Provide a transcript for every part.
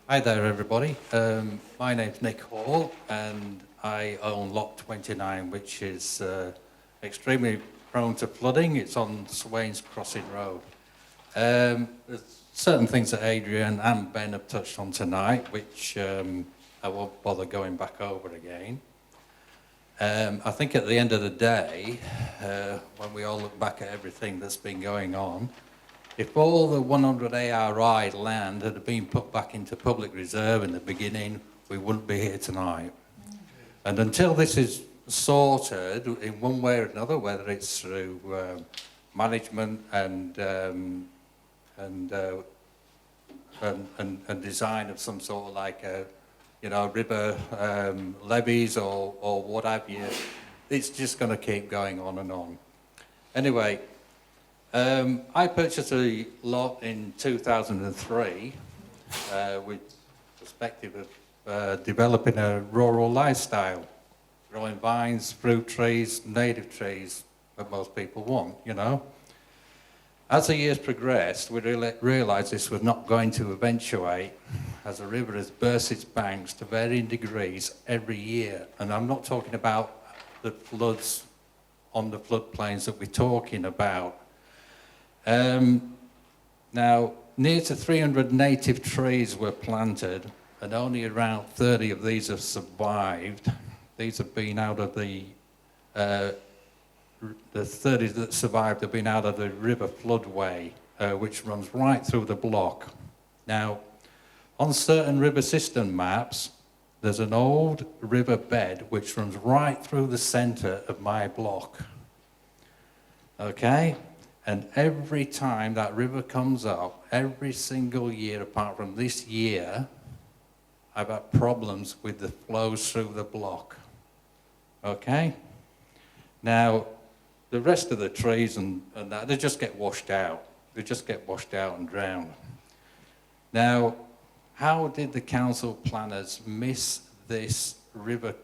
Hi there, everybody. My name's Nick Hall, and I own Lot 29, which is extremely prone to flooding. It's on Swains Crossing Road. There's certain things that Adrian and Ben have touched on tonight, which I won't bother going back over again. I think at the end of the day, when we all look back at everything that's been going on, if all the 100 ARI land had been put back into public reserve in the beginning, we wouldn't be here tonight. And until this is sorted in one way or another, whether it's through management and design of some sort of like river levees or what have you, it's just going to keep going on and on. Anyway. I purchased a lot in 2003 with the perspective of developing a rural lifestyle, growing vines, fruit trees, native trees that most people want, you know. As the years progressed, we realised this was not going to eventuate as the river has burst its banks to varying degrees every year. And I'm not talking about the floods on the floodplains that we're talking about. Now, near to 300 native trees were planted, and only around 30 of these have survived. These have been out of the 30 that survived have been out of the river floodway, which runs right through the block. Now, on certain river system maps, there's an old river bed which runs right through the centre of my block. Okay? And every time that river comes up, every single year apart from this year, I've had problems with the flows through the block. Okay? Now, the rest of the trees and that, they just get washed out. They just get washed out and drowned. Now, how did the council planners miss this river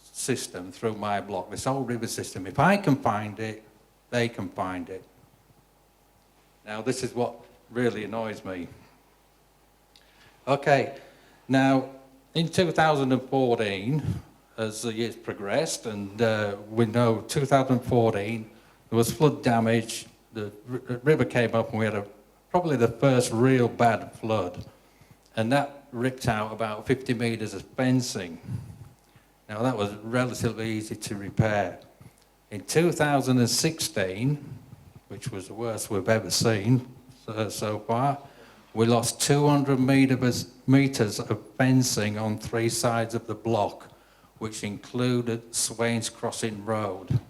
system through my block, this whole river system? If I can find it, they can find it. Now, this is what really annoys me. Okay, now, in 2014, as the years progressed, and we know 2014, there was flood damage, the river came up and we had probably the first real bad flood. And that ripped out about 50 metres of fencing. Now, that was relatively easy to repair. In 2016, which was the worst we've ever seen so far, we lost 200 metres of fencing on 3 sides of the block, which included Swains Crossing Road.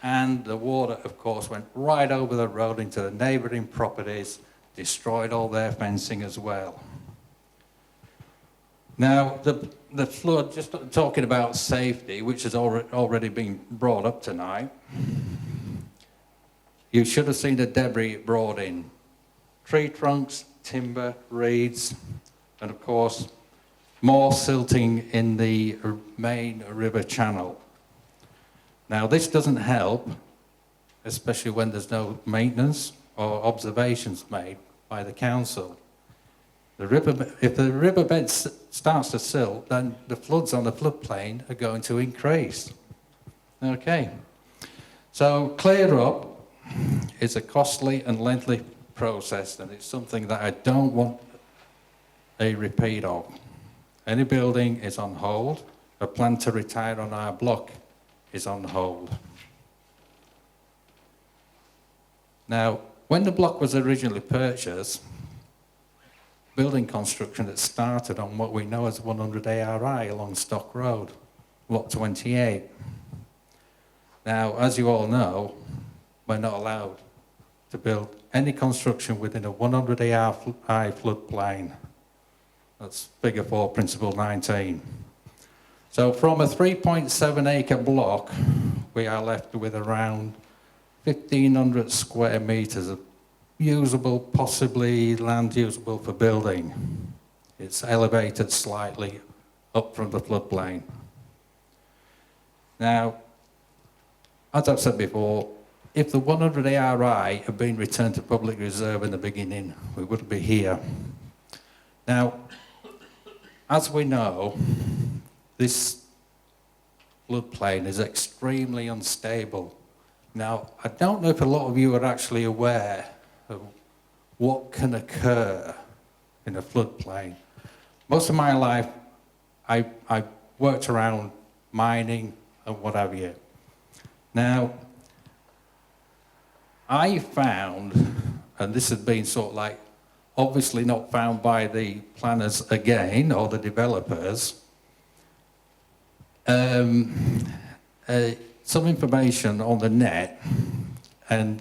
And the water, of course, went right over the road into the neighbouring properties, destroyed all their fencing as well. Now, the flood, just talking about safety, which has already been brought up tonight, you should have seen the debris it brought in. Tree trunks, timber, reeds, and of course, more silting in the main river channel. Now, this doesn't help, especially when there's no maintenance or observations made by the council. If the riverbed starts to silt, then the floods on the floodplain are going to increase. Okay, so clear up is a costly and lengthy process, and it's something that I don't want a repeat of. Any building is on hold. A plan to retire on our block is on hold. Now, when the block was originally purchased, building construction had started on what we know as 100 ARI along Stock Road, Lot 28. Now, as you all know, we're not allowed to build any construction within a 100 ARI floodplain. That's figure 4, principle 19. So from a 3.7 acre block, we are left with around 1,500 square metres of usable, possibly land usable for building. It's elevated slightly up from the floodplain. Now, as I've said before, if the 100 ARI had been returned to public reserve in the beginning, we wouldn't be here. Now, as we know, this floodplain is extremely unstable. Now, I don't know if a lot of you are actually aware of what can occur in a floodplain. Most of my life, I worked around mining and what have you. Now, I found, and this has been sort of like, obviously not found by the planners again, or the developers, some information on the net, and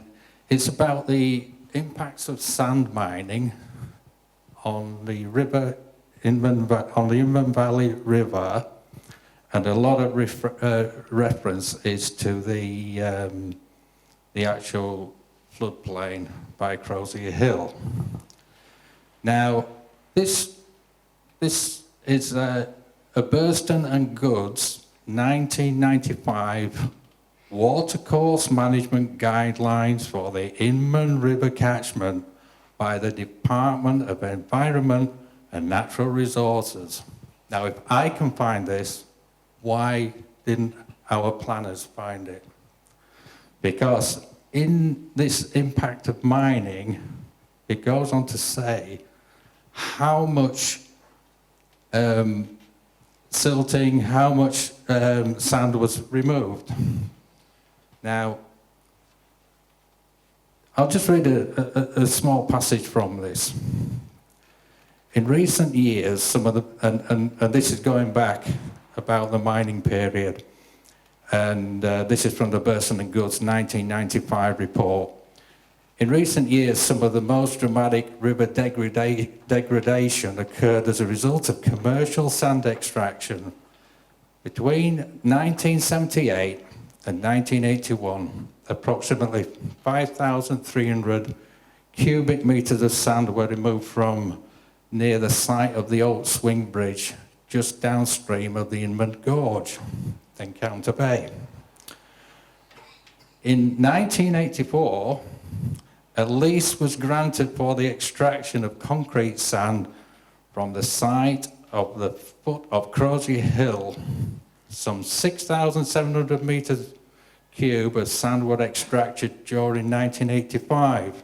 it's about the impacts of sand mining on the river, on the Inman Valley River, and a lot of reference is to the actual floodplain by Crozier Hill. Now, this is a Burston and Goods 1995 Watercourse Management Guidelines for the Inman River catchment by the Department of Environment and Natural Resources. Now, if I can find this, why didn't our planners find it? Because in this impact of mining, it goes on to say how much silting, how much sand was removed. Now, I'll just read a small passage from this. In recent years, some of the, and this is going back about the mining period, and this is from the Burston and Goods 1995 report. In recent years, some of the most dramatic river degradation occurred as a result of commercial sand extraction. Between 1978 and 1981, approximately 5,300 cubic meters of sand were removed from near the site of the old swing bridge, just downstream of the Inman Gorge, Encounter Bay. In 1984, a lease was granted for the extraction of concrete sand from the site of the foot of Crozier Hill. Some 6,700 meters cube of sand were extracted during 1985,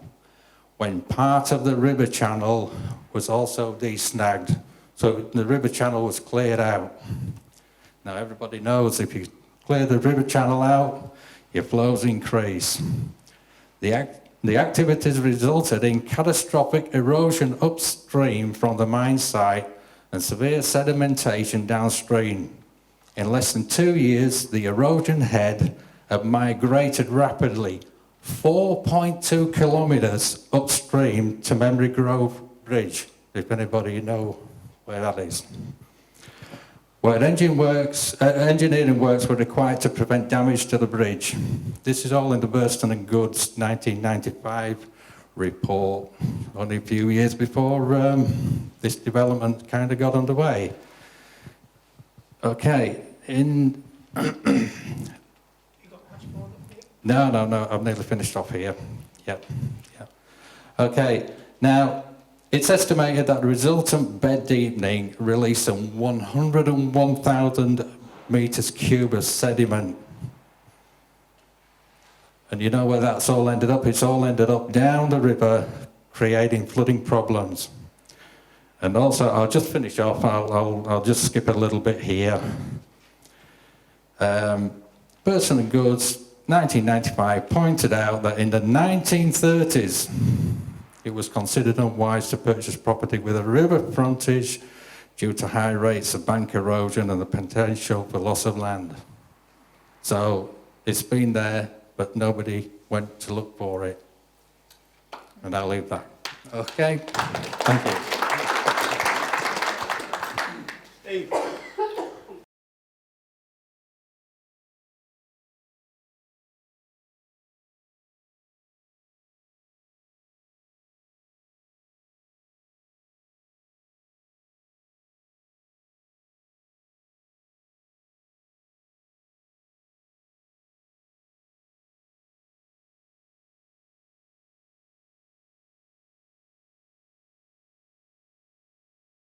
when part of the river channel was also desnagged. So the river channel was cleared out. Now everybody knows if you clear the river channel out, your flows increase. The activities resulted in catastrophic erosion upstream from the mine site and severe sedimentation downstream. In less than 2 years, the erosion head had migrated rapidly 4.2 kilometres upstream to Memory Grove Bridge, if anybody know where that is. Where engineering works were required to prevent damage to the bridge. This is all in the Burston and Goods 1995 report, only a few years before this development kind of got underway. Okay, in... No, I've nearly finished off here. Yep. Okay, now, it's estimated that the resultant bed deepening released some 101,000 meters cube of sediment. And you know where that's all ended up? It's all ended up down the river, creating flooding problems. And also, I'll just finish off, I'll just skip a little bit here. Burston and Goods, 1995, pointed out that in the 1930s, it was considered unwise to purchase property with a river frontage due to high rates of bank erosion and the potential for loss of land. So it's been there, but nobody went to look for it. And I'll leave that. Okay, thank you.